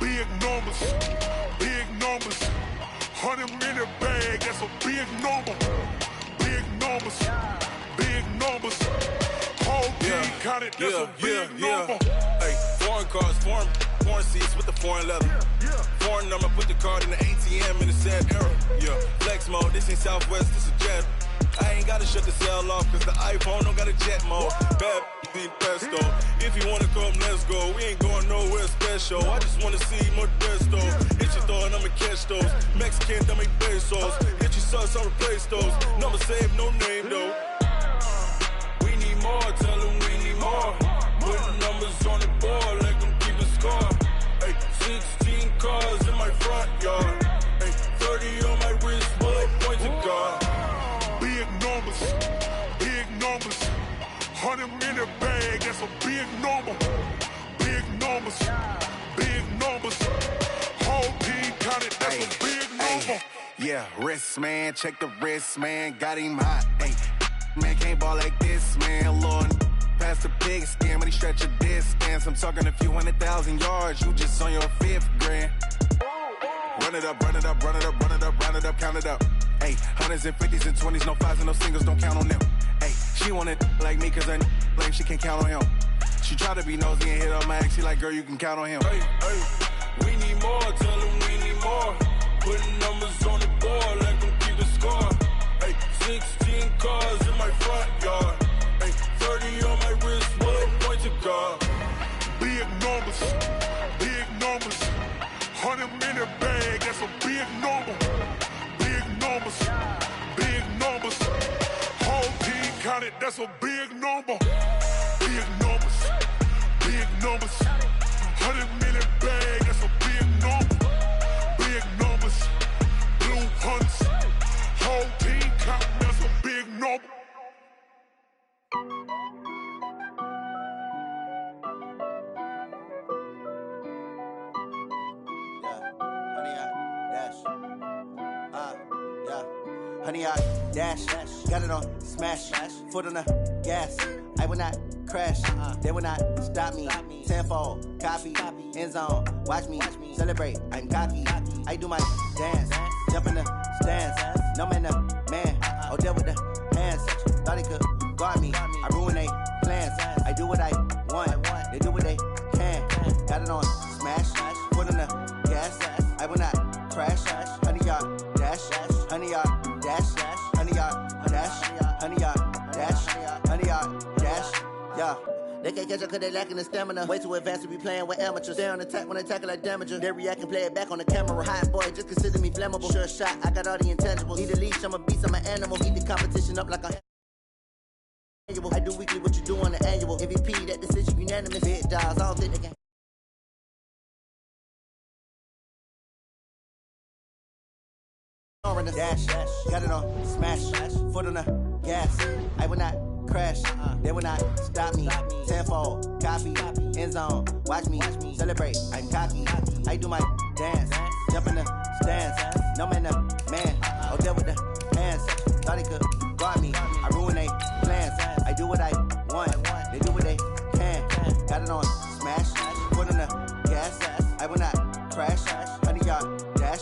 Big numbers, big numbers. 100-minute bag, that's a big number. Big numbers, big numbers. Whole team counted, that's a big number. Hey, foreign cars, foreign seats with the foreign leather. Foreign number, put the card in the ATM in the sad era. Yeah, flex mode, this ain't Southwest, this is Jet. I ain't gotta shut the cell off, cause the iPhone don't got a jet mode. Bad need pesto. If you wanna come, let's go. We ain't going nowhere special. I just wanna see Modesto. Hit your throw and I'ma catch those. Mexican, don't make pesos. Hit your sauce, I'll replace those. Number save, no name though. We need more, tell them we need more. Put numbers on the board, let them keep a score. Hey, 16 cars in my front yard. Hey, 30 on my wrist, bullet point to God. Big numbers, big numbers. 100-minute bag, that's a big number. Big numbers, big numbers. Whole team counted, that's a big number. Yeah, wrist man, check the wrist man, got him hot. Ay, man can't ball like this, man. Lord, past the pig skin when he stretch a distance. I'm talking a few 100,000 yards, you just on your 5th grand. Run it up, run it up, run it up, run it up, run it up, count it up. Hey, 100s and 50s and 20s, no 5s and no singles, don't count on them. Hey, she want it like me cause her lame, she can't count on him. She try to be nosy and hit up my ex, she like, girl, you can count on him. Hey, we need more, tell them we need more. Putting numbers on the board, let them keep the score. Hey, 16 cars in my front yard. Hey, 30 on my wrist, bullet point to God. Big numbers, big numbers. 100-minute bag, that's a big number. Big numbers, big numbers. Whole team counted, that's a big number. Big numbers, big numbers. 100-minute bag, that's a big number. Big numbers, blue hunts. Whole team counting, that's a big number. Honey, I dash, got it on smash, foot on the gas. I will not crash, they will not stop me. Tenfold, copy, end zone, watch me celebrate. I'm cocky, I do my dance, jump in the stands. No man, the man, oh, deal with the hands. Thought he could guard me, I ruin they plans. I do what I want, they do what they can. Got it on smash, foot on the gas. I will not crash, honey, y'all dash, honey, y'all dash, honey, y'all dash, honey, y'all dash, honey, y'all dash, yeah. They can't catch up cause they lacking the stamina. Way too advanced to be playing with amateurs. Stay on attack when they tackle like damager. They react and play it back on the camera. Hot boy, just consider me flammable. Sure shot, I got all the intangibles. Need a leash, I'm a beast, I'm an animal. Heat the competition up like a I do weekly what you do on the annual. MVP, that decision unanimous. Big dogs, I don't think they can. Dash, got it on smash, foot on the gas. I will not crash, they will not stop me. Tenfold, copy, end zone, watch me celebrate. I'm cocky, I do my dance, jump in the stands. No man, the man, oh, deal with the hands. Thought he could guard me, I ruin they plans. I do what I want, they do what they can. Got it on smash, foot on the gas. I will not crash, honey, y'all dash,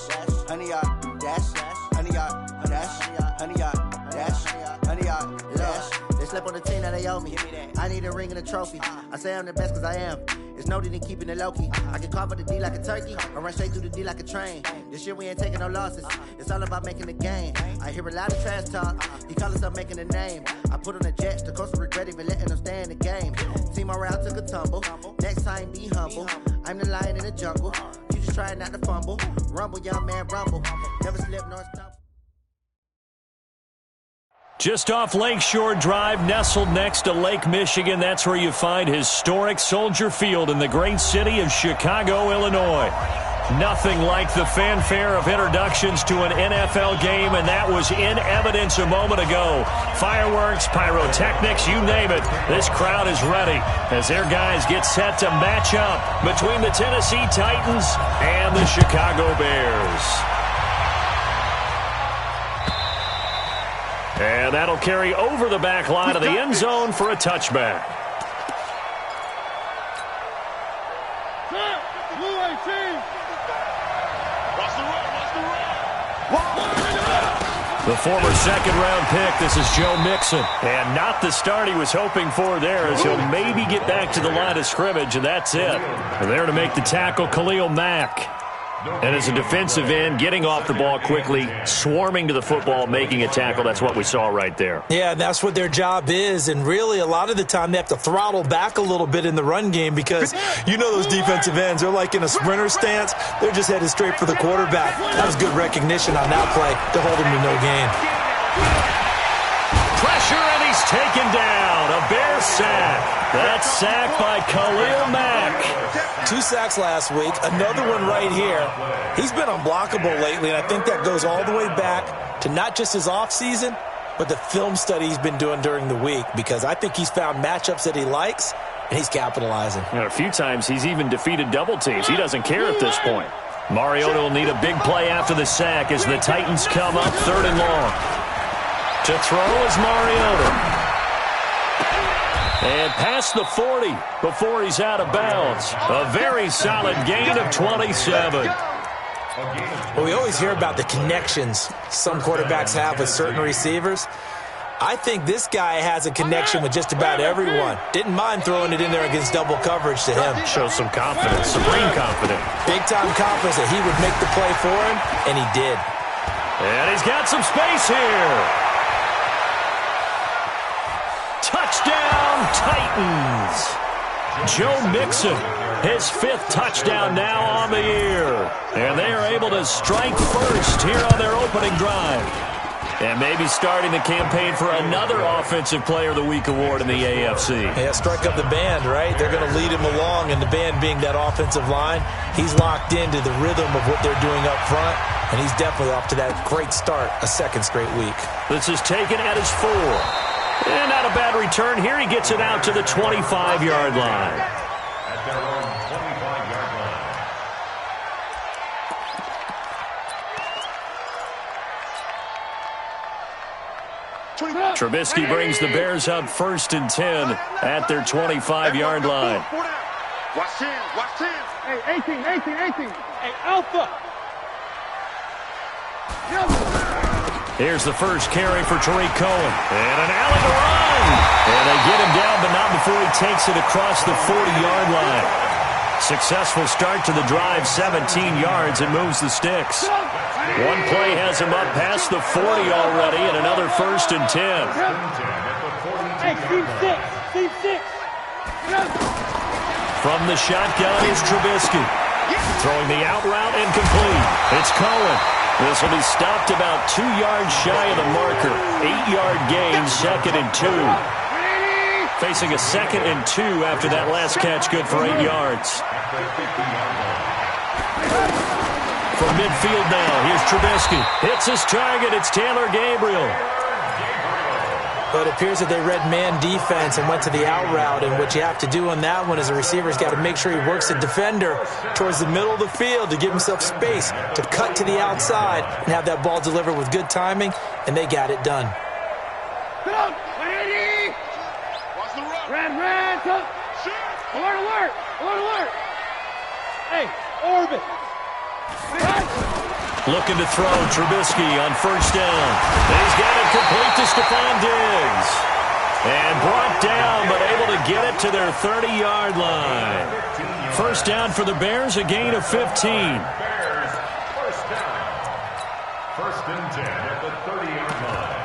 honey, y'all dash. Honey, y'all dash, honey, y'all dash, honey, y'all dash. They slept on the team that they owe me. I need a ring and a trophy. I say I'm the best cause I am. It's no need in keeping it low key. I can carve the D like a turkey. I run straight through the D like a train. This year we ain't taking no losses. It's all about making the game. I hear a lot of trash talk. He call us up making a name. I put on the jets. The coach will regret even letting them stay in the game. Team around took a tumble. Next time be humble. I'm the lion in the jungle. You just try not to fumble. Rumble, young man, rumble. Never slip nor stumble. Just off Lakeshore Drive, nestled next to Lake Michigan, that's where you find historic Soldier Field in the great city of Chicago, Illinois. Nothing like the fanfare of introductions to an NFL game, and that was in evidence a moment ago. Fireworks, pyrotechnics, you name it. This crowd is ready as their guys get set to match up between the Tennessee Titans and the Chicago Bears. And that'll carry over the back line of the end zone for a touchback. The former second-round pick, this is Joe Mixon. And not the start he was hoping for there, as he'll maybe get back to the line of scrimmage, and that's it. There to make the tackle, Khalil Mack. And as a defensive end, getting off the ball quickly, swarming to the football, making a tackle, that's what we saw right there. Yeah, and that's what their job is. And really, a lot of the time, they have to throttle back a little bit in the run game because you know those defensive ends, they're like in a sprinter stance. They're just headed straight for the quarterback. That was good recognition on that play to hold him to no gain. Pressure, and he's taken down. A Bear sack. That sack by Khalil Mack. 2 sacks last week, another one right here. He's been unblockable lately, and I think that goes all the way back to not just his offseason, but the film study he's been doing during the week, because I think he's found matchups that he likes, and he's capitalizing. And a few times he's even defeated double teams. He doesn't care at this point. Mariota will need a big play after the sack as the Titans come up 3rd and long. To throw is Mariota. And past the 40 before he's out of bounds. A very solid gain of 27. Well, we always hear about the connections some quarterbacks have with certain receivers. I think this guy has a connection with just about everyone. Didn't mind throwing it in there against double coverage to him. Shows some confidence, supreme confidence. Big-time confidence that he would make the play for him, and he did. And he's got some space here. Touchdown, Titans! Joe Mixon, his 5th touchdown now on the year. And they are able to strike first here on their opening drive. And maybe starting the campaign for another Offensive Player of the Week award in the AFC. Yeah, strike up the band, right? They're going to lead him along, and the band being that offensive line, he's locked into the rhythm of what they're doing up front, and he's definitely off to that great start, a 2nd straight week. This is taken at his 4. And not a bad return here. He gets it out to the 25-yard line. Trubisky brings the Bears up 1st and 10 at their 25-yard line. Watch 10, watch 10. Hey, 18. Hey, Alpha. Here's the first carry for Tariq Cohen. And an alley to run. And they get him down, but not before he takes it across the 40-yard line. Successful start to the drive, 17 yards, and moves the sticks. One play has him up past the 40 already, and another 1st and 10. Hey, Steve 6. From the shotgun is Trubisky. Throwing the out route incomplete. It's Cohen. This will be stopped about 2 yards shy of the marker. 8-yard gain, 2nd and 2. Facing a 2nd and 2 after that last catch, good for 8 yards. From midfield now, here's Trubisky. Hits his target, it's Taylor Gabriel. But it appears that they read man defense and went to the out route, and what you have to do on that one is a receiver's got to make sure he works the defender towards the middle of the field to give himself space to cut to the outside and have that ball delivered with good timing, and they got it done. Come on, 180. Red, come. Alert. Hey, orbit. Looking to throw, Trubisky on 1st down. He's got it complete to Stephon Diggs. And brought down, but able to get it to their 30-yard line. 1st down for the Bears, a gain of 15. Bears, 1st down. 1st and 10 at the 30-yard line.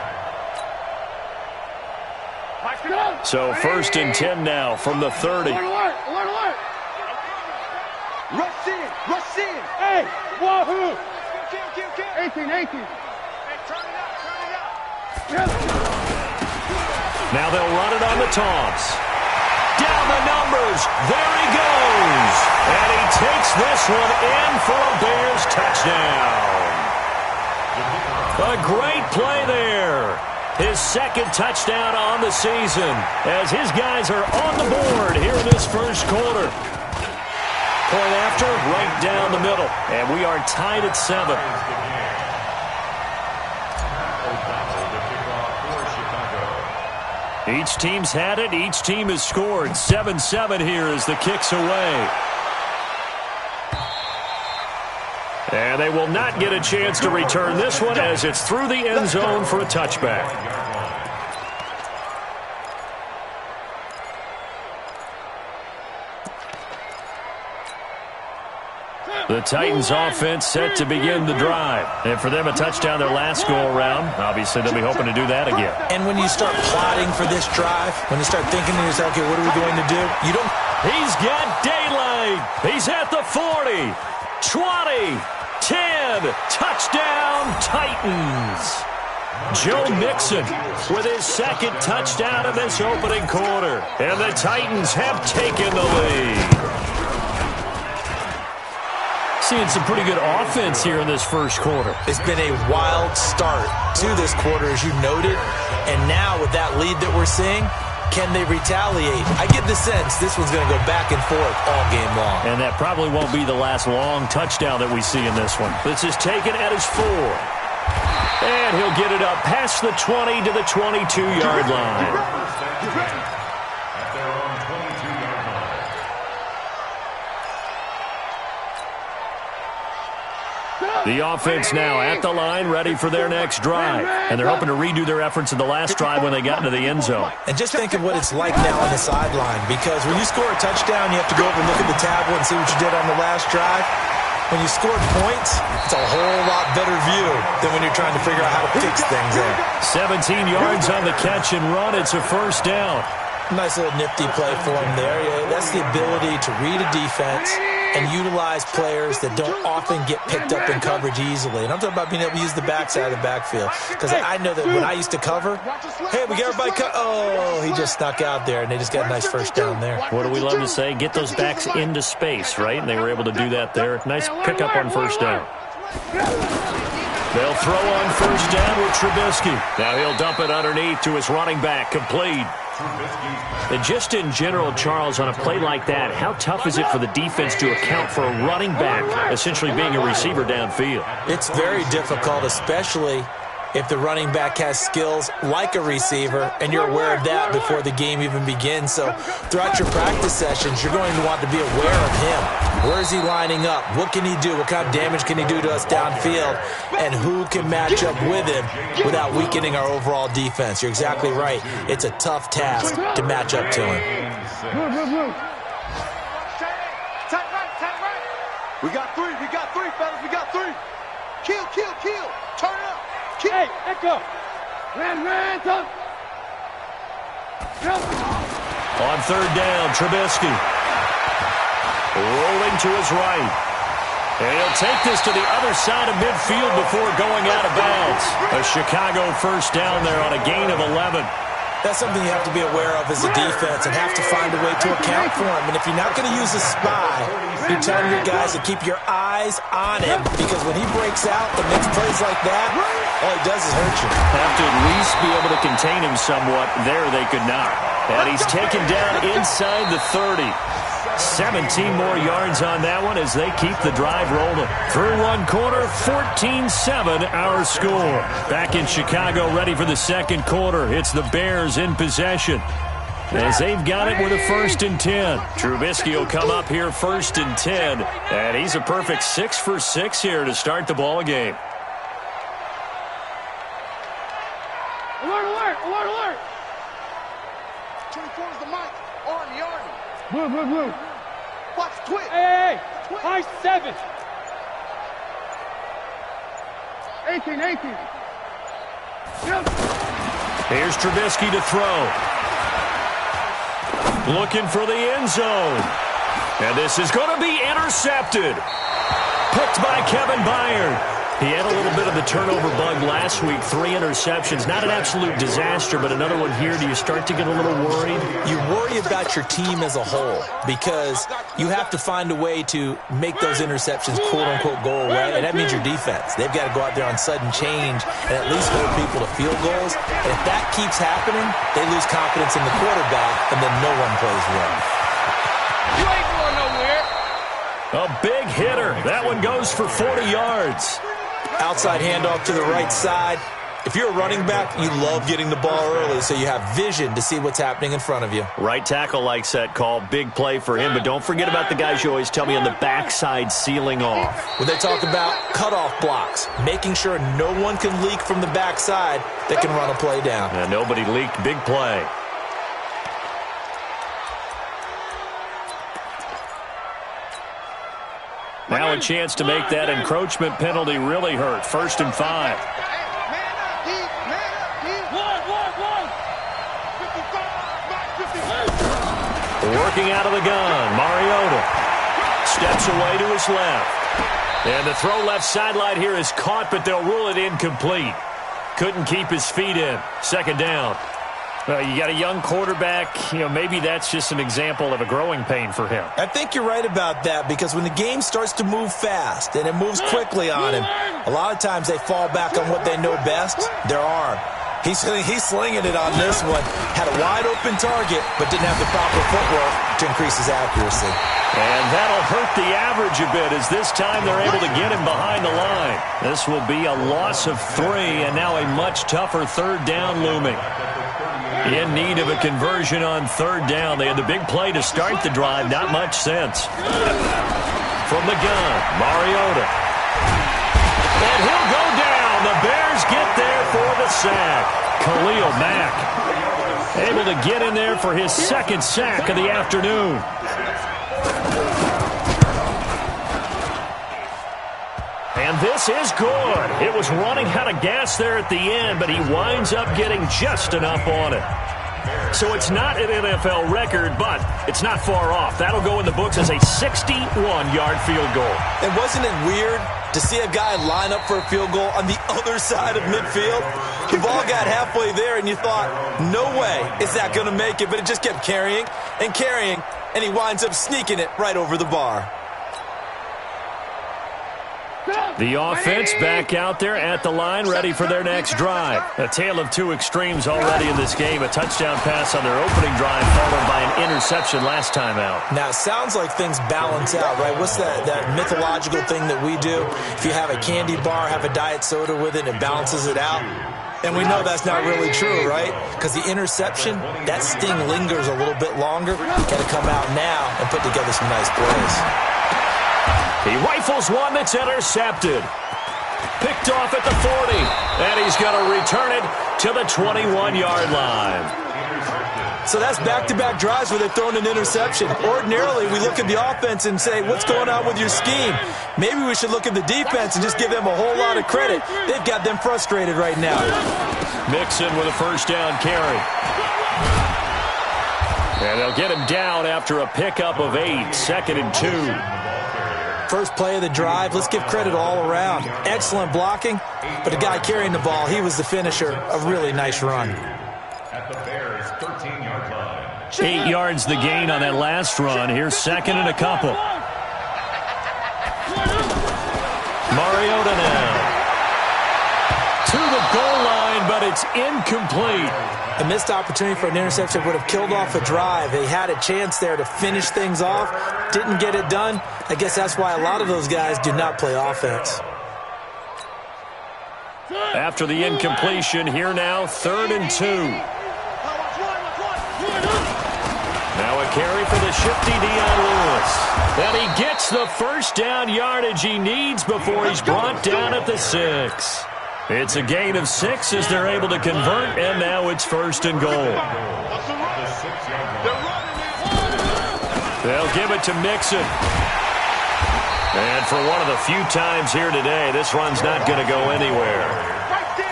So 1st and 10 now from the 30. Alert. Rush in. Hey, wahoo. 18. Hey, turn it up. Now they'll run it on the toss. Down the numbers. There he goes. And he takes this one in for a Bears touchdown. A great play there. His 2nd touchdown on the season as his guys are on the board here in this 1st quarter. Point after, right down the middle. And we are tied at 7. Each team's had it. Each team has scored. 7-7 here as the kick's away. And they will not get a chance to return this one as it's through the end zone for a touchback. The Titans offense set to begin the drive. And for them, a touchdown their last go-around. Obviously, they'll be hoping to do that again. And when you start plotting for this drive, when you start thinking to yourself, okay, what are we going to do? You don't. He's got daylight. He's at the 40, 20, 10. Touchdown, Titans. Joe Mixon with his second touchdown of this opening quarter. And the Titans have taken the lead. Seeing some pretty good offense here in this first quarter. It's been a wild start to this quarter, as you noted. And now with that lead that we're seeing, can they retaliate? I get the sense this one's going to go back and forth all game long. And that probably won't be the last long touchdown that we see in this one. This is taken at his 4. And he'll get it up past the 20 to the 22-yard line. The offense now at the line, ready for their next drive. And they're hoping to redo their efforts in the last drive when they got into the end zone. And just think of what it's like now on the sideline, because when you score a touchdown, you have to go over and look at the tablet and see what you did on the last drive. When you scored points, it's a whole lot better view than when you're trying to figure out how to fix things there. 17 yards on the catch and run. It's a first down. Nice little nifty play for him there. Yeah, that's the ability to read a defense and utilize players that don't often get picked up in coverage easily. And I'm talking about being able to use the backside of the backfield. Because I know that when I used to cover, hey, we got everybody oh, he just snuck out there, and they just got a nice first down there. What do we love to say? Get those backs into space, right? And they were able to do that there. Nice pickup on first down. They'll throw on first down with Trubisky. Now he'll dump it underneath to his running back, complete. And just in general, Charles, on a play like that, how tough is it for the defense to account for a running back essentially being a receiver downfield? It's very difficult, especially if the running back has skills like a receiver, and you're aware of that before the game even begins. So throughout your practice sessions, you're going to want to be aware of him. Where is he lining up? What can he do? What kind of damage can he do to us downfield? And who can match up with him without weakening our overall defense? You're exactly right. It's a tough task to match up to him. We got three, fellas. We got three. Kill. Turn it up. Kill. Hey, echo. Ran, top. On third down, Trubisky. Rolling to his right. And he'll take this to the other side of midfield before going out of bounds. A Chicago first down there on a gain of 11. That's something you have to be aware of as a defense and have to find a way to account for him. And if you're not going to use a spy, you're telling your guys to keep your eyes on him, because when he breaks out and makes plays like that, all he does is hurt you. Have to at least be able to contain him somewhat. There they could not. And he's taken down inside the 30. 17 more yards on that one as they keep the drive rolling. Through one quarter, 14-7 our score. Back in Chicago, ready for the second quarter. It's the Bears in possession, as they've got it with a 1st and 10. Trubisky will come up here 1st and 10, and he's a perfect 6 for 6 here to start the ball game. Alert. 24 is the mic. Army. Blue. Watch twitch. Hey. High 7. 18. Yep. Here's Trubisky to throw. Looking for the end zone. And this is going to be intercepted. Picked by Kevin Byard. He had a little bit of the turnover bug last week. 3 interceptions. Not an absolute disaster, but another one here. Do you start to get a little worried? You worry about your team as a whole, because you have to find a way to make those interceptions quote-unquote go away, and that means your defense. They've got to go out there on sudden change and at least hold people to field goals. And if that keeps happening, they lose confidence in the quarterback, and then no one plays well. You ain't going nowhere. A big hitter. That one goes for 40 yards. Outside handoff to the right side. If you're a running back, you love getting the ball early so you have vision to see what's happening in front of you. Right tackle likes that call. Big play for him. But don't forget about the guys you always tell me on the backside sealing off. When they talk about cutoff blocks, making sure no one can leak from the backside that can run a play down. And nobody leaked. Big play. Now a chance to make that encroachment penalty really hurt. 1st and 5. Working out of the gun, Mariota steps away to his left. And the throw left sideline here is caught, but they'll rule it incomplete. Couldn't keep his feet in. 2nd down. Well, you got a young quarterback. Maybe that's just an example of a growing pain for him. I think you're right about that, because when the game starts to move fast and it moves quickly on him, a lot of times they fall back on what they know best, their arm. He's slinging it on this one. Had a wide-open target, but didn't have the proper footwork to increase his accuracy. And that'll hurt the average a bit, as this time they're able to get him behind the line. This will be a loss of 3, and now a much tougher 3rd down looming. In need of a conversion on 3rd down. They had the big play to start the drive. Not much sense. From the gun, Mariota. And he'll go down. The Bears get there for the sack. Khalil Mack able to get in there for his 2nd sack of the afternoon. And this is good. It was running out of gas there at the end, but he winds up getting just enough on it. So it's not an NFL record, but it's not far off. That'll go in the books as a 61-yard field goal. And wasn't it weird to see a guy line up for a field goal on the other side of midfield? The ball got halfway there, and you thought, no way is that going to make it, but it just kept carrying, and he winds up sneaking it right over the bar. The offense back out there at the line, ready for their next drive. A tale of 2 extremes already in this game. A touchdown pass on their opening drive, followed by an interception last time out. Now, it sounds like things balance out, right? What's that mythological thing that we do? If you have a candy bar, have a diet soda with it, it balances it out. And we know that's not really true, right? Because the interception, that sting lingers a little bit longer. Got to come out now and put together some nice plays. He rifles one that's intercepted. Picked off at the 40. And he's going to return it to the 21-yard line. So that's back-to-back drives where they've thrown an interception. Ordinarily, we look at the offense and say, what's going on with your scheme? Maybe we should look at the defense and just give them a whole lot of credit. They've got them frustrated right now. Mixon with a 1st down carry. And they'll get him down after a pickup of 8. 2nd and 2. First play of the drive, let's give credit all around. Excellent blocking, but the guy carrying the ball, he was the finisher. A really nice run. At the Bears' 13-yard line. 8 yards the gain on that last run. Here's 2nd and a couple. Mariota now. To the goal line, but it's incomplete. A missed opportunity for an interception would have killed off a drive. They had a chance there to finish things off. Didn't get it done. I guess that's why a lot of those guys do not play offense. After the incompletion, here now, 3rd and 2. Now a carry for the shifty Dion Lewis. And he gets the 1st down yardage he needs before he's brought down at the 6. It's a gain of 6 as they're able to convert, and now it's 1st and goal. They'll give it to Mixon. And for one of the few times here today, this run's not going to go anywhere.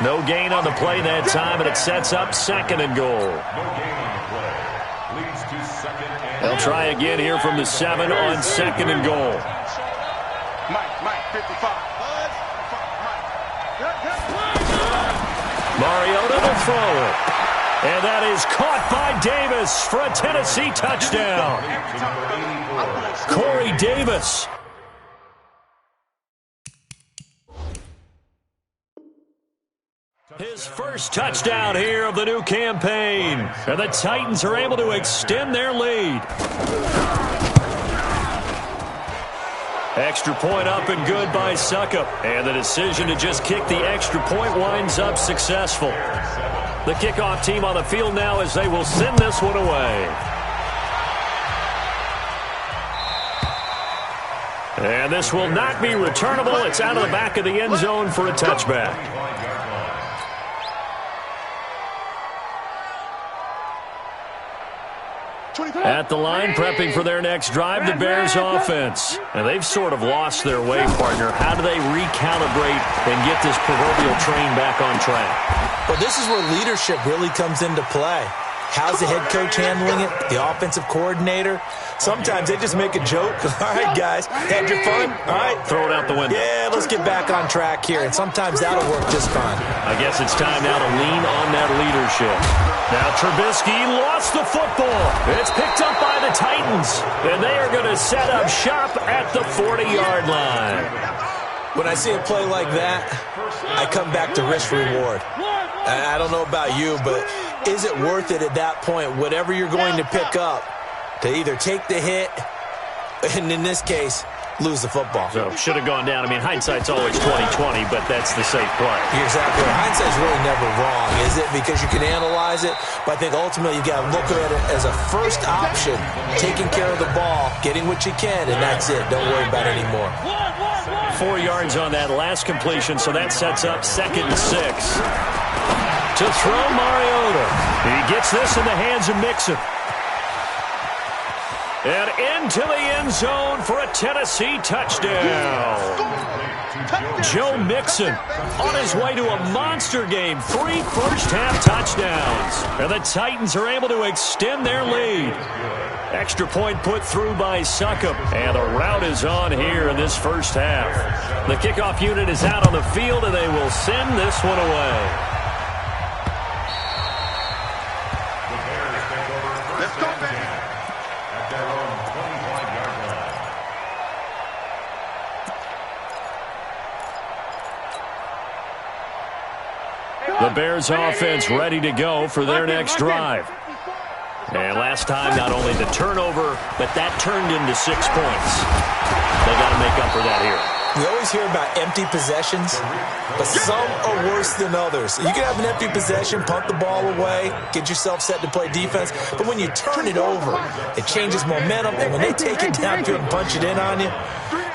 No gain on the play that time, and it sets up 2nd and goal. They'll try again here from the 7 on 2nd and goal. Mike, 55. Mariota to throw it. And that is caught by Davis for a Tennessee touchdown. Corey Davis. His first touchdown here of the new campaign. And the Titans are able to extend their lead. Extra point up and good by Suckup. And the decision to just kick the extra point winds up successful. The kickoff team on the field now as they will send this one away. And this will not be returnable. It's out of the back of the end zone for a touchback. At the line, prepping for their next drive, the Bears offense. And they've sort of lost their way, partner. How do they recalibrate and get this proverbial train back on track? Well, this is where leadership really comes into play. How's the head coach handling it? The offensive coordinator? Sometimes they just make a joke. All right, guys, had your fun? All right. Throw it out the window. Yeah, let's get back on track here. And sometimes that'll work just fine. I guess it's time now to lean on that leadership. Now Trubisky lost the football. It's picked up by the Titans. And they are going to set up shop at the 40-yard line. When I see a play like that, I come back to risk-reward. I don't know about you, but is it worth it at that point, whatever you're going to pick up, to either take the hit and, in this case, lose the football? So, should have gone down. I mean, hindsight's always 20/20, but that's the safe play. You're exactly right. Hindsight's really never wrong, is it? Because you can analyze it, but I think ultimately you got to look at it as a first option, taking care of the ball, getting what you can, and that's it. Don't worry about it anymore. 4 yards on that last completion, so that sets up 2nd and 6. To throw Mariota. He gets this in the hands of Mixon. And into the end zone for a Tennessee touchdown. Joe Mixon on his way to a monster game. 3 first-half touchdowns. And the Titans are able to extend their lead. Extra point put through by Suckup. And the route is on here in this first half. The kickoff unit is out on the field, and they will send this one away. Let's go, baby. At their own 25-yard line. The Bears offense ready to go for their next drive. And last time, not only the turnover, but that turned into 6 points. They got to make up for that here. We always hear about empty possessions, but some are worse than others. You can have an empty possession, punt the ball away, get yourself set to play defense, but when you turn it over, it changes momentum, and when they take it downfield and punch it in on you,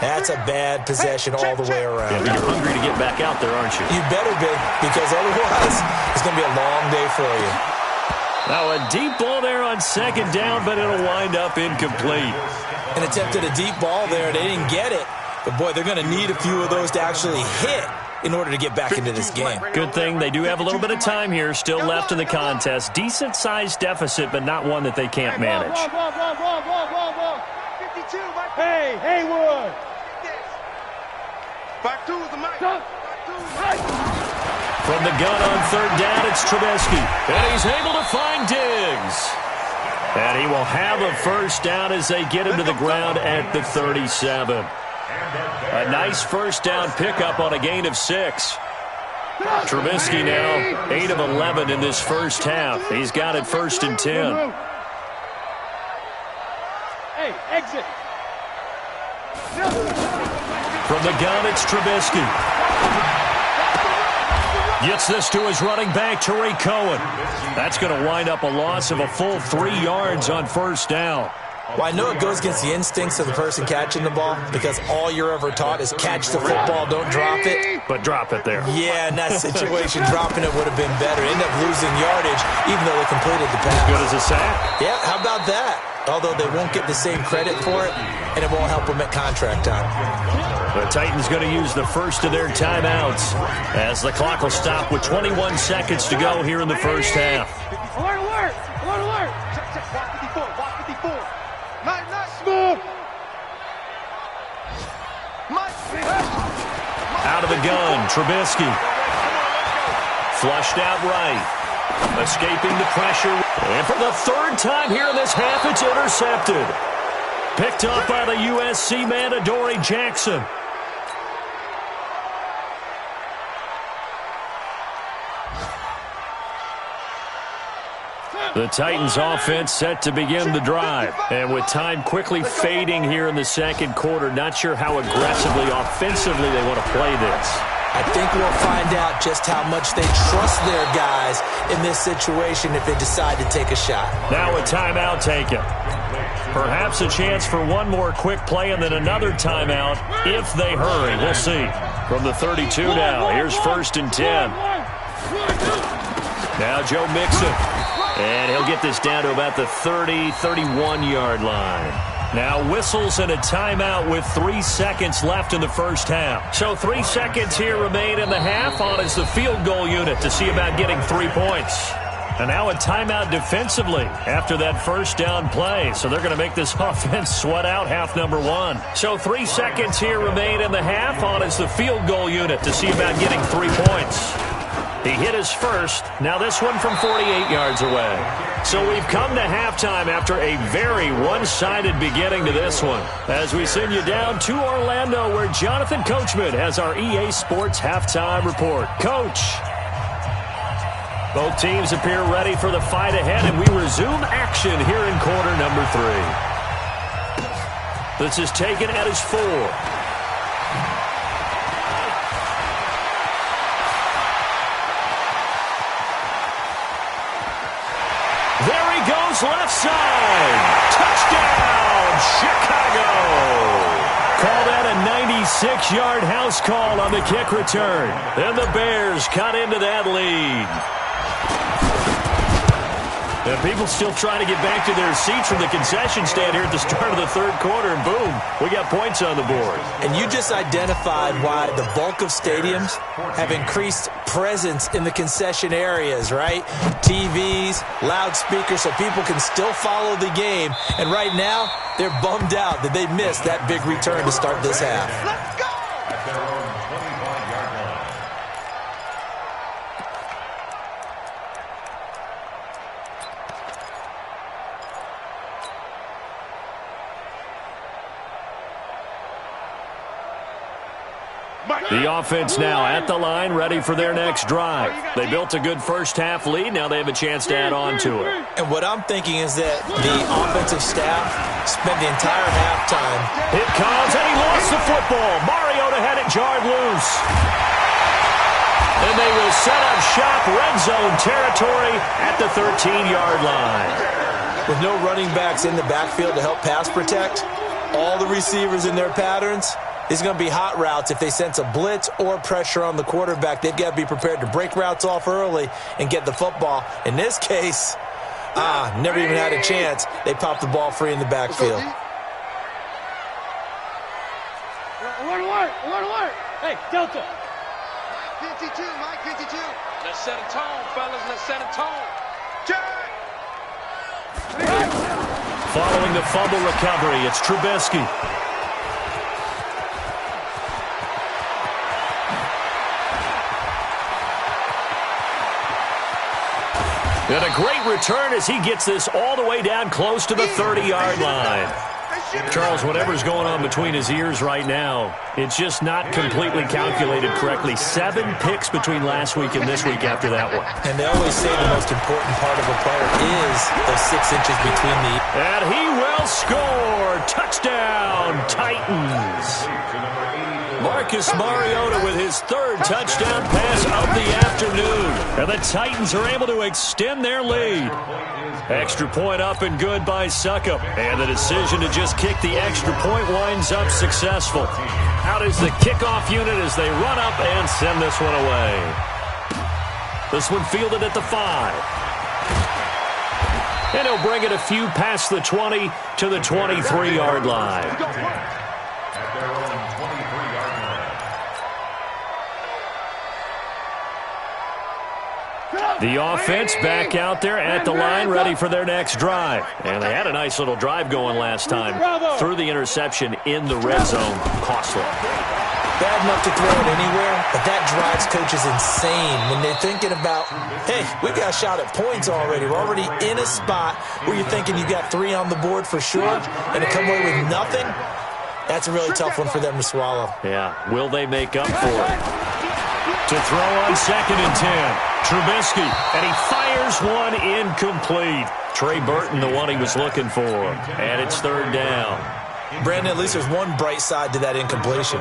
that's a bad possession all the way around. Yeah, but you're hungry to get back out there, aren't you? You better be, because otherwise it's going to be a long day for you. Now a deep ball there on 2nd down, but it'll wind up incomplete. An attempt at a deep ball there. They didn't get it. But, boy, they're going to need a few of those to actually hit in order to get back into this game. Good thing they do have a little bit of time here still left in the contest. Decent-sized deficit, but not one that they can't manage. Hey, Haywood! Back two is the mic. From the gun on 3rd down, it's Trubisky. And he's able to find Diggs. And he will have a first down as they get him to the ground at the 37. A nice first down pickup on a gain of 6. Trubisky now 8 of 11 in this first half. He's got it 1st and 10. Hey, exit. From the gun, it's Trubisky. Gets this to his running back, Tariq Cohen. That's going to wind up a loss of a full 3 yards on 1st down. Well, I know it goes against the instincts of the person catching the ball because all you're ever taught is catch the football, don't drop it. But drop it there. Yeah, in that situation, dropping it would have been better. End up losing yardage even though they completed the pass. Good as a sack. Yeah, how about that? Although they won't get the same credit for it, and it won't help them at contract time. The Titans going to use the first of their timeouts as the clock will stop with 21 seconds to go here in the first half. Alert, alert! Alert, alert! Check, check. Box 54. Box 54. Nice. Smooth! Out of the gun, Trubisky. Flushed out right. Escaping the pressure. And for the 3rd time here in this half, it's intercepted. Picked up by the USC man, Adoree Jackson. The Titans offense set to begin the drive. And with time quickly fading here in the second quarter, not sure how aggressively, offensively they want to play this. I think we'll find out just how much they trust their guys in this situation if they decide to take a shot. Now a timeout taken. Perhaps a chance for one more quick play and then another timeout if they hurry. We'll see. From the 32 now, here's 1st and 10. Now Joe Mixon. And he'll get this down to about the 30, 31-yard line. Now whistles and a timeout with 3 seconds left in the first half. So 3 seconds here remain in the half. On is the field goal unit to see about getting 3 points. And now a timeout defensively after that first down play. So they're going to make this offense sweat out half number 1. So 3 seconds here remain in the half. On is the field goal unit to see about getting 3 points. He hit his first. Now this one from 48 yards away. So we've come to halftime after a very one-sided beginning to this one. As we send you down to Orlando, where Jonathan Coachman has our EA Sports halftime report. Coach. Both teams appear ready for the fight ahead, and we resume action here in quarter number 3. This is taken at his 4. There he goes, left side. Touchdown, Chicago. Call that a 96-yard house call on the kick return. And the Bears cut into that lead. And people still trying to get back to their seats from the concession stand here at the start of the third quarter, and boom, we got points on the board. And you just identified why the bulk of stadiums have increased presence in the concession areas, right? TVs, loudspeakers, so people can still follow the game. And right now, they're bummed out that they missed that big return to start this half. Let's go! At their own 25-yard line. The offense now at the line, ready for their next drive. They built a good first-half lead. Now they have a chance to add on to it. And what I'm thinking is that the offensive staff spent the entire halftime. It comes, and he lost the football. Mariota had it jarred loose. And they will set up shop, red zone territory at the 13-yard line. With no running backs in the backfield to help pass protect, all the receivers in their patterns, it's going to be hot routes. If they sense a blitz or pressure on the quarterback, they've got to be prepared to break routes off early and get the football. In this case, never even had a chance. They popped the ball free in the backfield. Alert, alert, alert, alert. Hey, Delta. 52, Mike 52. Let's set a tone, fellas. Let's set a tone. Jack! Following the fumble recovery, it's Trubisky. And a great return as he gets this all the way down close to the 30-yard line. Charles, whatever's going on between his ears right now, it's just not completely calculated correctly. 7 picks between last week and this week after that one. And they always say the most important part of a player is those 6 inches between the... And he will score. Touchdown, Titans. Marcus Mariota with his 3rd touchdown pass of the afternoon. And the Titans are able to extend their lead. Extra point up and good by Suckup. And the decision to just kick the extra point winds up successful. Out is the kickoff unit as they run up and send this one away. This one fielded at the 5. And he'll bring it a few past the 20 to the 23-yard line. At their own 23-yard line. The offense back out there at the line, ready for their next drive. And they had a nice little drive going last time. Threw the interception in the red zone. Costly. Bad enough to throw it anywhere, but that drives coaches insane when they're thinking about, hey, we got a shot at points already. We're already in a spot where you're thinking you got 3 on the board for sure, and to come away with nothing, that's a really tough one for them to swallow. Yeah, will they make up for it? To throw on 2nd and 10. Trubisky, and he fires Fires one incomplete. Trey Burton, the one he was looking for. And it's third down. Brandon, at least there's one bright side to that incompletion.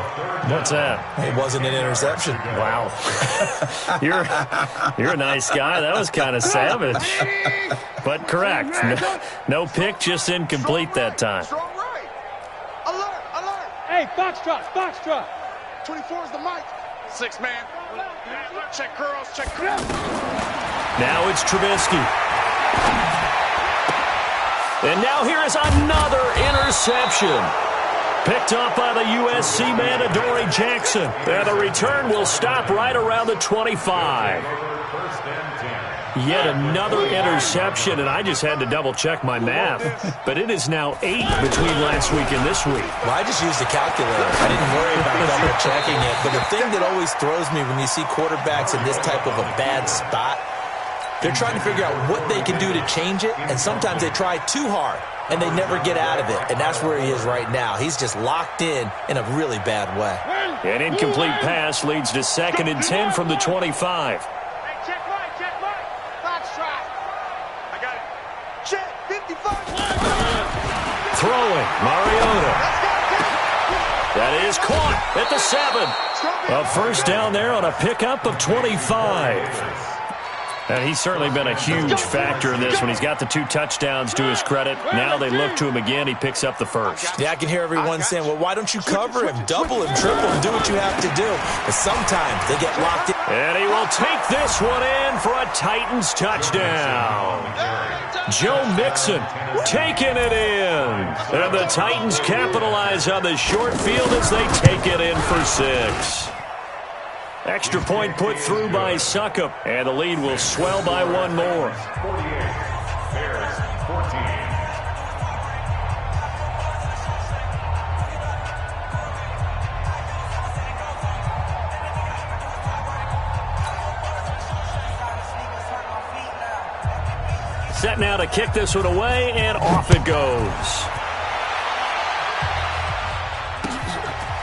What's that? It wasn't an interception. Wow. You're a nice guy. That was kind of savage. But correct. No pick, just incomplete that time. Strong right. Alert, alert. Hey, foxtrot, foxtrot. 24 is the mic. 6 man. Check curls, check curls. Now it's Trubisky. And now here is another interception. Picked up by the USC man, Adoree Jackson. And the return will stop right around the 25. Yet another interception, and I just had to double-check my math. But it is now 8 between last week and this week. Well, I just used a calculator. I didn't worry about double-checking it. But the thing that always throws me when you see quarterbacks in this type of a bad spot, they're trying to figure out what they can do to change it, and sometimes they try too hard, and they never get out of it. And that's where he is right now. He's just locked in a really bad way. An incomplete pass leads to 2nd and 10 from the 25. Hey, check right. Foxtrot. I got it. Check, 55. Throwing, Mariota. That is caught at the 7. A first down there on a pickup of 25. And he's certainly been a huge factor in this when he's got the 2 touchdowns to his credit. Now they look to him again. He picks up the first. Yeah, I can hear everyone saying, well, why don't you cover him, double him, triple him, do what you have to do. But sometimes they get locked in. And he will take this one in for a Titans touchdown. Joe Mixon taking it in. And the Titans capitalize on the short field as they take it in for 6. Extra point put through by Suckup, and the lead will swell by 1 more. 48, Bears 14. Set now to kick this one away, and off it goes.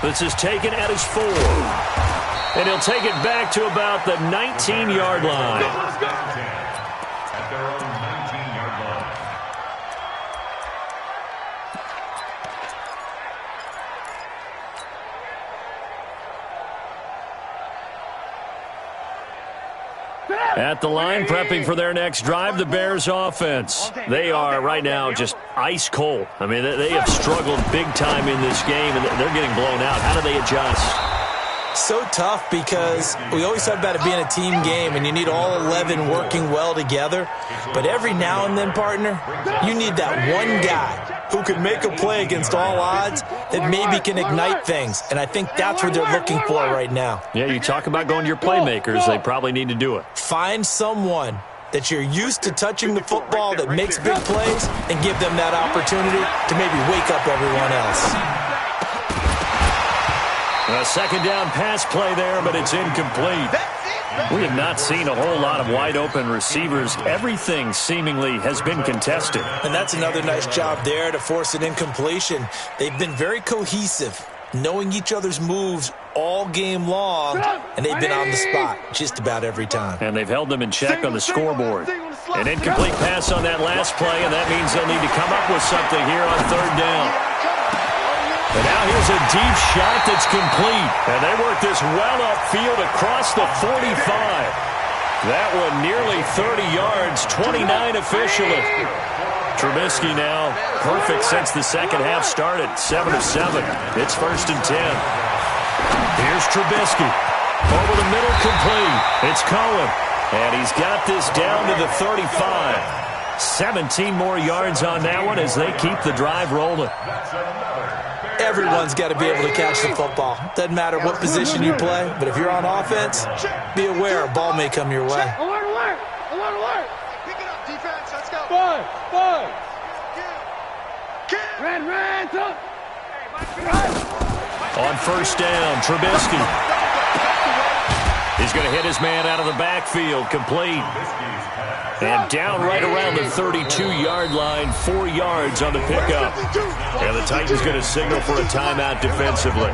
This is taken at his 4. And he'll take it back to about the 19-yard line. At their own 19-yard line. At the line, prepping for their next drive, the Bears offense. They are right now just ice cold. I mean, they have struggled big time in this game, and they're getting blown out. How do they adjust? So tough because we always talk about it being a team game and you need all 11 working well together. But every now and then, partner, you need that one guy who can make a play against all odds that maybe can ignite things. And I think that's what they're looking for right now. Yeah, you talk about going to your playmakers. They probably need to do it. Find someone that you're used to touching the football that makes big plays and give them that opportunity to maybe wake up everyone else. A second down pass play there, but it's incomplete. We have not seen a whole lot of wide-open receivers. Everything seemingly has been contested. And that's another nice job there to force an incompletion. They've been very cohesive, knowing each other's moves all game long, and they've been on the spot just about every time. And they've held them in check on the scoreboard. An incomplete pass on that last play, and that means they'll need to come up with something here on 3rd down. And now here's a deep shot that's complete. And they work this well upfield across the 45. That one nearly 30 yards, 29 officially. Trubisky now perfect since the second half started, 7 of 7. It's 1st and 10. Here's Trubisky. Over the middle, complete. It's Cohen. And he's got this down to the 35. 17 more yards on that one as they keep the drive rolling. Everyone's got to be able to catch the football. Doesn't matter what position you play, but if you're on offense, be aware a ball may come your way. Alert, alert, alert, alert. Pick it up, defense. Let's go. Five. Ran, up. On 1st down, Trubisky. He's going to hit his man out of the backfield, complete. And down right around the 32-yard line, 4 yards on the pickup. And the Titans going to signal for a timeout defensively.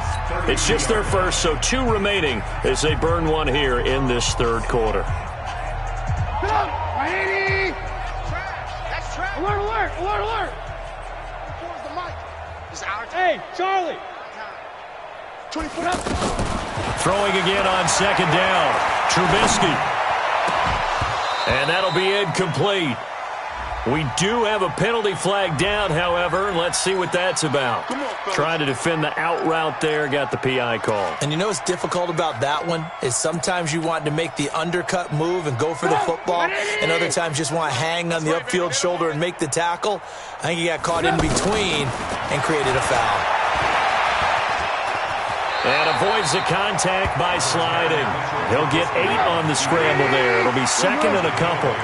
It's just their first, so 2 remaining as they burn one here in this 3rd quarter. Miami! That's trash. Alert, alert, alert, alert. Where's the mic? It's our time. Hey, Charlie. 20 foot up. Throwing again on second down. Trubisky. And that'll be incomplete. We do have a penalty flag down, however. Let's see what that's about. Trying to defend the out route there, got the PI call. And you know what's difficult about that one is sometimes you want to make the undercut move and go for the football, and other times just want to hang on the upfield shoulder and make the tackle. I think he got caught in between and created a foul. And avoids the contact by sliding. He'll get 8 on the scramble there. It'll be second and a couple.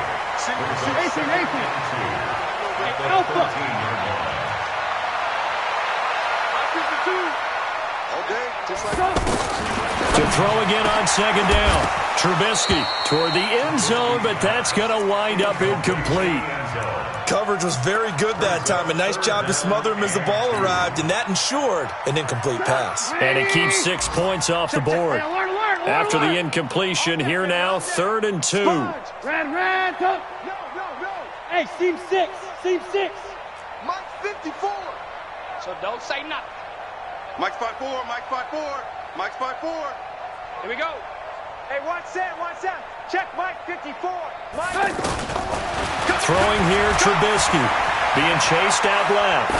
To throw again on second down. Trubisky toward the end zone, but that's going to wind up incomplete. Coverage was very good that time. A nice job to smother him as the ball arrived, and that ensured an incomplete pass. And it keeps 6 points off the board. After the incompletion, here now, 3rd and 2. Red, go. No. Hey, seam 6. Mike 54. So don't say nothing. Mike's 5'4", Mike's 5'4", Mike's 5'4". Here we go. Hey, watch that. Check Mike 54. Mike. Throwing here, Trubisky. Being chased out left.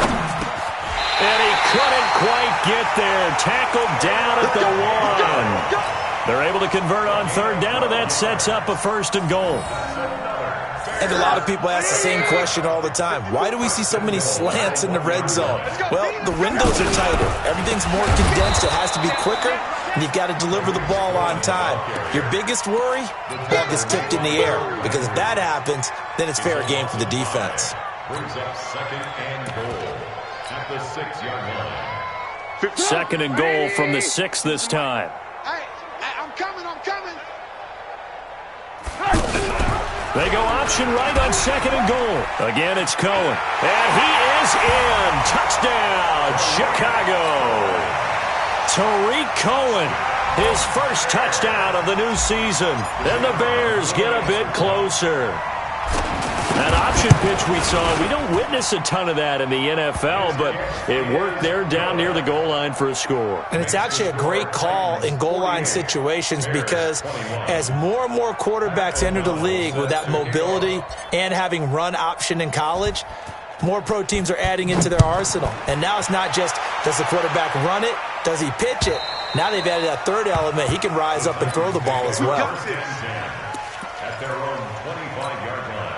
And he couldn't quite get there. Tackled down at the 1. They're able to convert on 3rd down, and that sets up a 1st and goal. And a lot of people ask the same question all the time. Why do we see so many slants in the red zone? Well, the windows are tighter. Everything's more condensed. It has to be quicker, and you've got to deliver the ball on time. Your biggest worry, ball gets tipped in the air, because if that happens, then it's fair game for the defense. Brings up 2nd and goal at the 6-yard line. 2nd and goal from the 6 this time. Hey, I'm coming. They go option right on 2nd and goal. Again, it's Cohen. And he is in. Touchdown, Chicago. Tariq Cohen, his first touchdown of the new season. And the Bears get a bit closer. That option pitch we saw, we don't witness a ton of that in the NFL, but it worked there down near the goal line for a score. And it's actually a great call in goal line situations, because as more and more quarterbacks enter the league with that mobility and having run option in college, more pro teams are adding into their arsenal. And now it's not just, does the quarterback run it? Does he pitch it? Now they've added that 3rd element. He can rise up and throw the ball as well. At their own 25-yard line.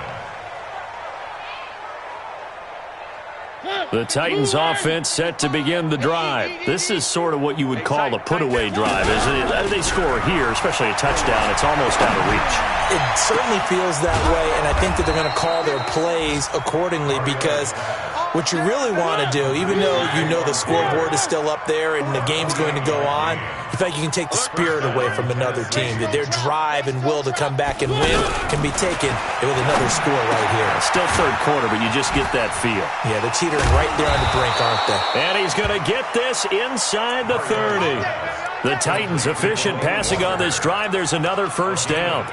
The Titans offense set to begin the drive. This is sort of what you would call a put-away drive, isn't it? They score here, especially a touchdown. It's almost out of reach. It certainly feels that way, and I think that they're going to call their plays accordingly, because what you really want to do, even though you know the scoreboard is still up there and the game's going to go on, you think you can take the spirit away from another team, that their drive and will to come back and win can be taken with another score right here. Still 3rd quarter, but you just get that feel. Yeah, they're teetering right there on the brink, aren't they? And he's going to get this inside the 30. The Titans efficient passing on this drive. There's another 1st down.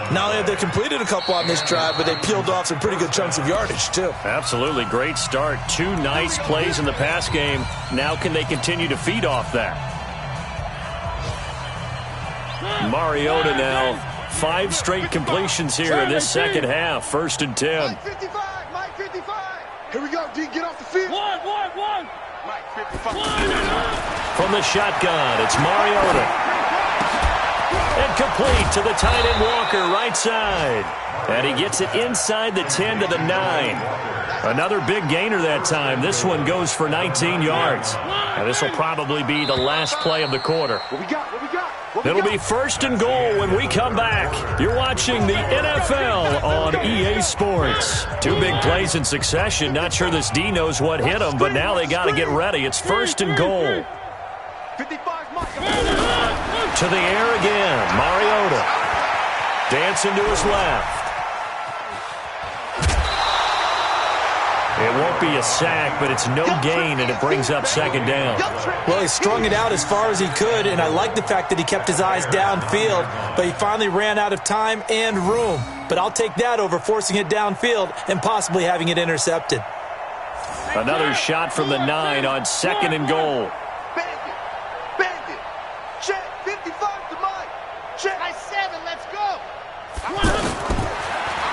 Not only have they completed a couple on this drive, but they peeled off some pretty good chunks of yardage, too. Absolutely. Great start. 2 nice plays in the pass game. Now can they continue to feed off that? Mariota now. 5 straight completions here in this second half. 1st and 10. Mike 55. Here we go, D. Get off the field. One. Mike 55. From the shotgun, it's Mariota. And complete to the tight end Walker, right side. And he gets it inside the 10 to the 9. Another big gainer that time. This one goes for 19 yards. And this will probably be the last play of the quarter. What we got? It'll be 1st and goal when we come back. You're watching the NFL on EA Sports. 2 big plays in succession. Not sure this D knows what hit him, but now they got to get ready. It's 1st and goal. 55, Mike. To the air again. Mariota. Dancing to his left. It won't be a sack, but it's no gain, and it brings up second down. Well, he strung it out as far as he could, and I like the fact that he kept his eyes downfield, but he finally ran out of time and room. But I'll take that over forcing it downfield and possibly having it intercepted. Another shot from the 9 on 2nd and goal. Bandit. Check. 55 to Mike. Check. I 7. Let's go.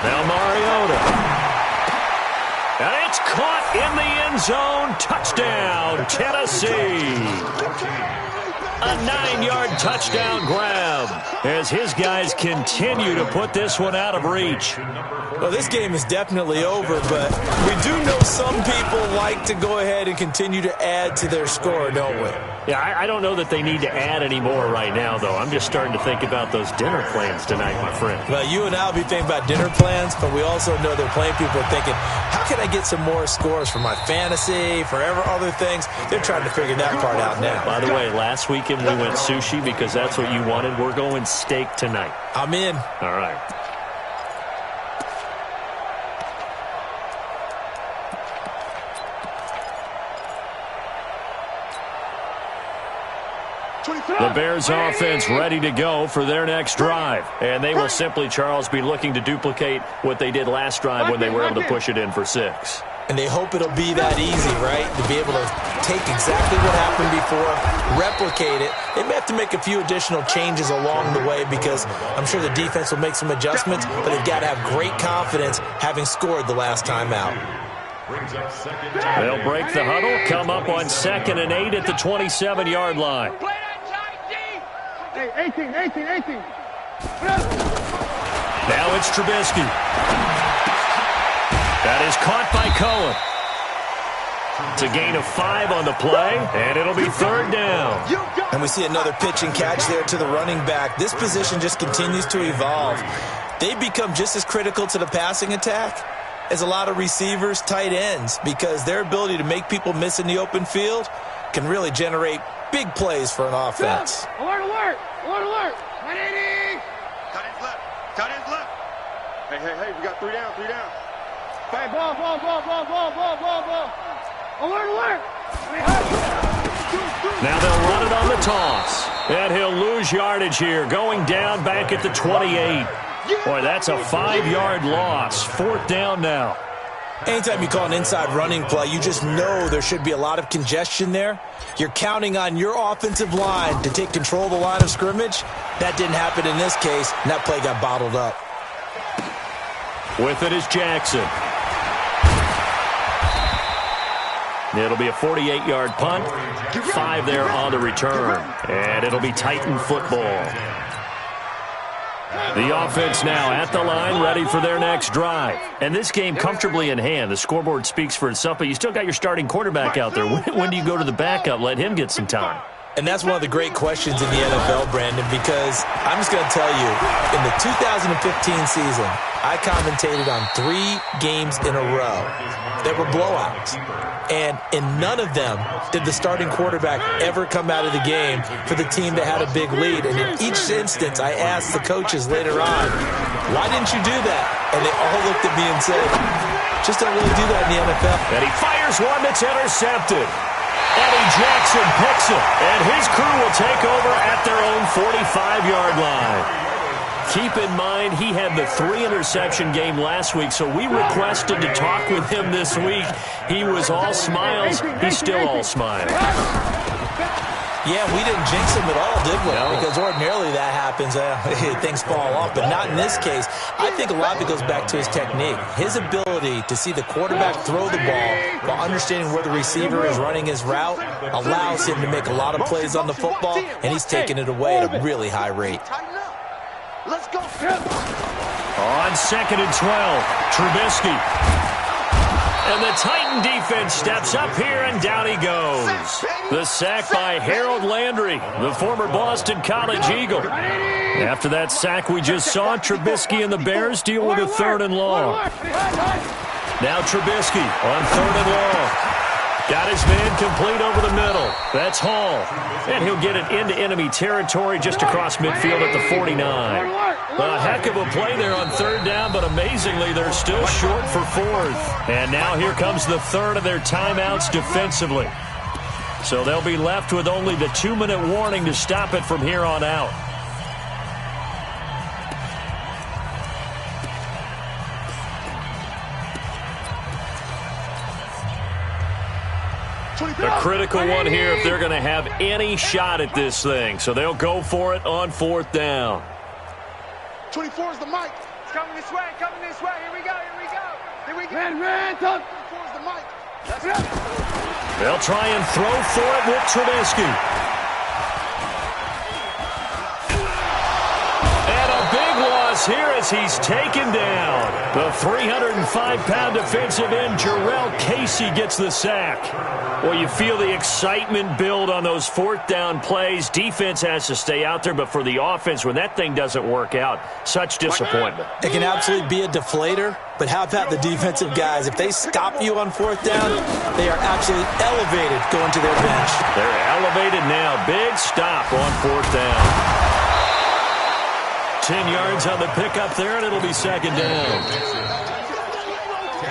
Now Mariota. And it's caught in the end zone. Touchdown, Tennessee. A 9-yard touchdown grab as his guys continue to put this one out of reach. Well, this game is definitely over, but we do know some people like to go ahead and continue to add to their score, don't we? Yeah, I don't know that they need to add any more right now, though. I'm just starting to think about those dinner plans tonight, my friend. Well, you and I will be thinking about dinner plans, but we also know they're playing people are thinking, how can I get some more scores for my fantasy, for other things? They're trying to figure that part out now. By the way, last weekend we went sushi because that's what you wanted. We're going steak tonight. I'm in. All right. The Bears offense ready to go for their next drive. And they will simply, Charles, be looking to duplicate what they did last drive when they were able to push it in for 6. And they hope it'll be that easy, right? To be able to take exactly what happened before, replicate it. They may have to make a few additional changes along the way because I'm sure the defense will make some adjustments, but they've got to have great confidence having scored the last time out. They'll break the huddle, come up on 2nd and 8 at the 27-yard line. Hey, 18. Now it's Trubisky. That is caught by Cohen. It's a gain of 5 on the play, and it'll be 3rd down. And we see another pitch and catch there to the running back. This position just continues to evolve. They become just as critical to the passing attack as a lot of receivers, tight ends, because their ability to make people miss in the open field can really generate big plays for an offense. Alert! 180! Cut his left. Hey, we got 3 down. Hey, ball. Alert! Now they'll run it on the toss. And he'll lose yardage here, going down back at the 28. Boy, that's a 5-yard loss. 4th down now. Anytime you call an inside running play, you just know there should be a lot of congestion there. You're counting on your offensive line to take control of the line of scrimmage. That didn't happen in this case, and that play got bottled up. With it is Jackson. It'll be a 48-yard punt. 5 there on the return. And it'll be Titan football. The offense now at the line, ready for their next drive. And this game comfortably in hand. The scoreboard speaks for itself, but you still got your starting quarterback out there. When do you go to the backup? Let him get some time. And that's one of the great questions in the NFL, Brandon, because I'm just going to tell you, in the 2015 season, I commentated on 3 games in a row that were blowouts. And in none of them did the starting quarterback ever come out of the game for the team that had a big lead. And in each instance, I asked the coaches later on, why didn't you do that? And they all looked at me and said, just don't really do that in the NFL. And he fires one that's intercepted. Eddie Jackson picks it, and his crew will take over at their own 45-yard line. Keep in mind, he had the 3-interception game last week, so we requested to talk with him this week. He was all smiles. He's still all smiles. Yeah, we didn't jinx him at all, did we? No. Because ordinarily that happens, things fall off. But not in this case. I think a lot of it goes back to his technique. His ability to see the quarterback throw the ball while understanding where the receiver is running his route allows him to make a lot of plays on the football, and he's taking it away at a really high rate. Let's go. On 2nd and 12, Trubisky. And the Titan defense steps up here, and down he goes. The sack by Harold Landry, the former Boston College Eagle. After that sack we just saw, Trubisky and the Bears deal with a 3rd and long. Now Trubisky on 3rd and long. Got his man complete over the middle. That's Hall. And he'll get it into enemy territory just across midfield at the 49. A heck of a play there on third down, but amazingly, they're still short for fourth. And now here comes the third of their timeouts defensively. So they'll be left with only the 2-minute warning to stop it from here on out. The critical one here if they're going to have any shot at this thing. So they'll go for it on fourth down. 24 is the mic. It's coming this way, coming this way. Here we go, here we go. Here we go. Man, 24 is the mic. They'll try and throw for it with Trubisky. And a big loss here as he's taken down. The 305-pound defensive end, Jarrell Casey, gets the sack. Well, you feel the excitement build on those fourth down plays. Defense has to stay out there, but for the offense, when that thing doesn't work out, such disappointment. It can absolutely be a deflator, but how about the defensive guys? If they stop you on fourth down, they are absolutely elevated going to their bench. They're elevated now. Big stop on fourth down. 10 yards on the pickup there, and it'll be second down.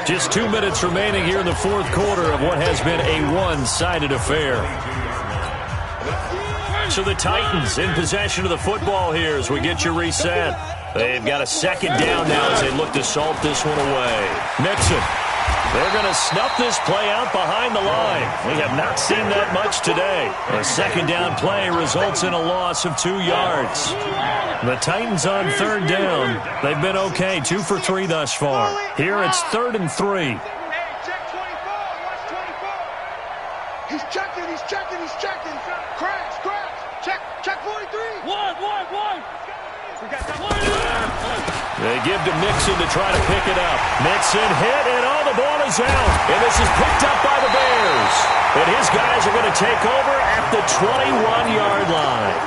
Just 2 minutes remaining here in the fourth quarter of what has been a one-sided affair. So the Titans in possession of the football here as we get you reset. They've got a second down now as they look to salt this one away. Mixon. They're going to snuff this play out behind the line. We have not seen that much today. A second down play results in a loss of 2 yards. The Titans on third down. They've been okay, 2 for 3 thus far. Here it's 3rd and 3. Hey, check 24. Watch 24. He's checking, he's checking, he's checking. Crash. Check 43. One. We got that one. They give to Mixon to try to pick it up. Mixon hit, and the ball is out. And this is picked up by the Bears. And his guys are going to take over at the 21-yard line.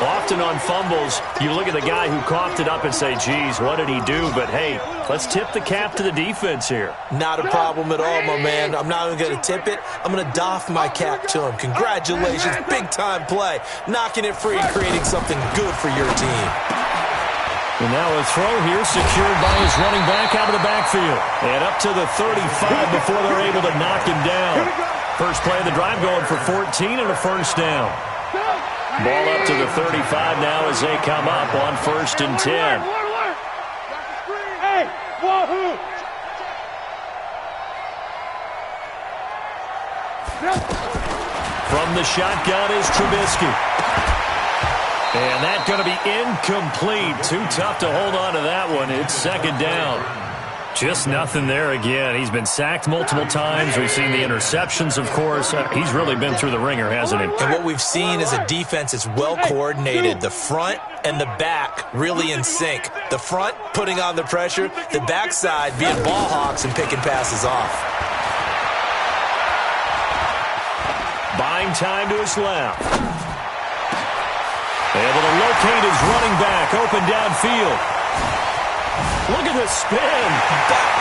Often on fumbles, you look at the guy who coughed it up and say, geez, what did he do? But, hey, let's tip the cap to the defense here. Not a problem at all, my man. I'm not even going to tip it. I'm going to doff my cap to him. Congratulations. Big-time play. Knocking it free, creating something good for your team. And now a throw here secured by his running back out of the backfield. And up to the 35 before they're able to knock him down. First play of the drive going for 14 and a first down. Ball up to the 35 now as they come up on 1st and 10. Hey, wahoo! From the shotgun is Trubisky. And that's going to be incomplete. Too tough to hold on to that one. It's second down. Just nothing there again. He's been sacked multiple times. We've seen the interceptions, of course. He's really been through the ringer, hasn't he? And what we've seen is a defense that's well coordinated. The front and the back really in sync. The front putting on the pressure. The backside being ball hawks and picking passes off. Buying time to his left. Able to locate his running back open downfield. Look at the spin.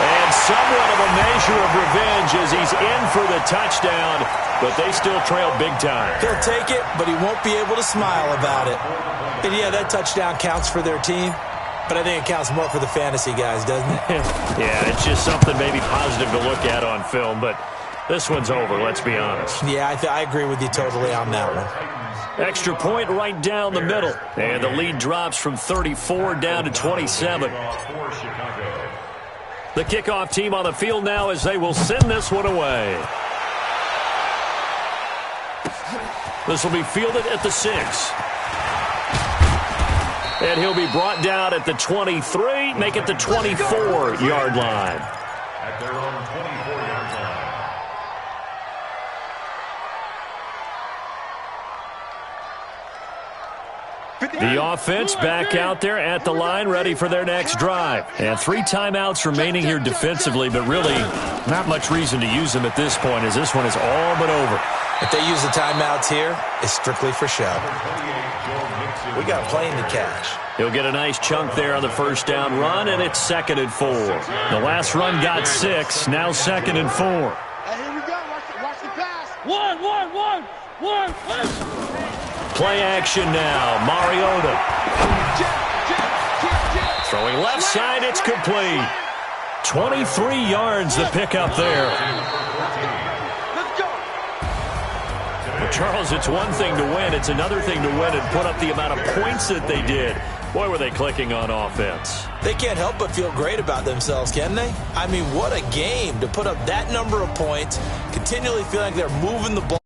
And somewhat of a measure of revenge as he's in for the touchdown, but they still trail big time. He'll take it, but he won't be able to smile about it. And yeah, that touchdown counts for their team, but I think it counts more for the fantasy guys, doesn't it? Yeah, it's just something maybe positive to look at on film, but this one's over, let's be honest. Yeah, I agree with you totally on that one. Extra point right down the middle. And the lead drops from 34 down to 27. The kickoff team on the field now as they will send this one away. This will be fielded at the 6. And he'll be brought down at the 23, make it the 24-yard line. At their own 24-yard line. The offense back out there at the line, ready for their next drive. And 3 timeouts remaining here defensively, but really not much reason to use them at this point as this one is all but over. If they use the timeouts here, it's strictly for show. We got a plane to catch. He'll get a nice chunk there on the first down run, and it's 2nd and 4. The last run got 6, now 2nd and 4. Hey, here we go. Watch the Play action now. Mariota. Throwing left side, it's complete. 23 yards the pickup there. Well, Charles, it's one thing to win. It's another thing to win and put up the amount of points that they did. Boy, were they clicking on offense. They can't help but feel great about themselves, can they? I mean, what a game to put up that number of points, continually feeling like they're moving the ball.